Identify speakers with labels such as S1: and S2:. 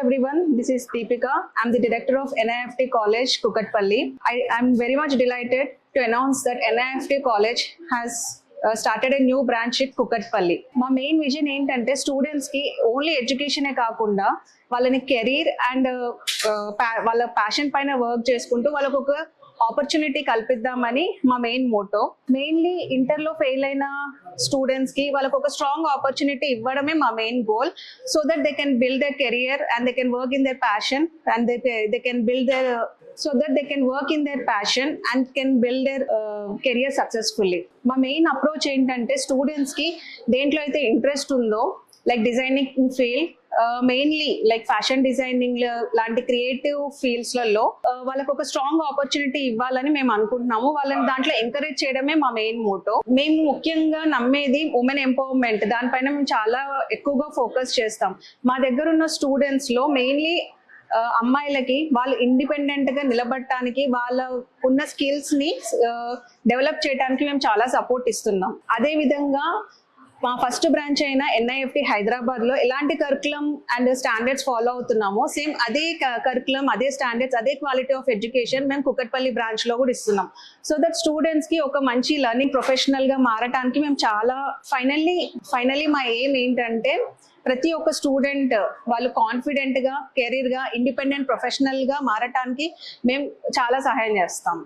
S1: everyone, this is Deepika. I'm the director of NIFT College, Kukatpalli. I am very much delighted to announce that NIFT College has started a new branch at Kukatpalli. మా main vision ఏంటంటే students కి only ఎడ్యుకేషనే కాకుండా వాళ్ళని career and వాళ్ళ passion పైన work చేసుకుంటూ వాళ్ళకు ఒక ఆపర్చునిటీ కల్పిద్దామని మా మెయిన్ మోటో. మెయిన్లీ ఇంటర్లో ఫెయిల్ అయిన స్టూడెంట్స్ కి వాళ్ళకు ఒక స్ట్రాంగ్ ఆపర్చునిటీ ఇవ్వడమే మా main goal, so that they can build their career and they can work in their passion and they can build there so that they can work in their passion and can build their career successfully. మా main approach ఏంటంటే students కి దేంట్లో అయితే interest ఉందో, like designing field, mainly like fashion designing లాంటి creative ఫీల్డ్స్లలో వాళ్ళకు ఒక strong opportunity ఇవ్వాలని మేము అనుకుంటున్నాము. వాళ్ళని దాంట్లో ఎంకరేజ్ చేయడమే మా మెయిన్ మోటో. మేము ముఖ్యంగా నమ్మేది ఉమెన్ ఎంపవర్మెంట్. దానిపైన మేము చాలా ఎక్కువగా ఫోకస్ చేస్తాం. మా దగ్గర ఉన్న స్టూడెంట్స్ లో మెయిన్లీ అమ్మాయిలకి వాళ్ళు ఇండిపెండెంట్ గా నిలబడటానికి, వాళ్ళ ఉన్న స్కిల్స్ ని డెవలప్ చేయడానికి మేము చాలా సపోర్ట్ ఇస్తున్నాం. అదే విధంగా మా ఫస్ట్ బ్రాంచ్ అయిన NIFT హైదరాబాద్ లో ఎలాంటి కరికులం అండ్ స్టాండర్డ్స్ ఫాలో అవుతున్నామో సేమ్ అదే కరికులం, అదే స్టాండర్డ్స్, అదే క్వాలిటీ ఆఫ్ ఎడ్యుకేషన్ మేము కుకట్పల్లి బ్రాంచ్ లో కూడా ఇస్తున్నాం. సో దట్ స్టూడెంట్స్ కి ఒక మంచి లర్నింగ్ ప్రొఫెషనల్ గా మారటానికి మేము చాలా ఫైనల్లీ మా ఎయిమ్ ఏంటంటే ప్రతి ఒక్క స్టూడెంట్ వాళ్ళు కాన్ఫిడెంట్ గా, కెరీర్ గా, ఇండిపెండెంట్ ప్రొఫెషనల్ గా మారటానికి మేము చాలా సహాయం చేస్తాం.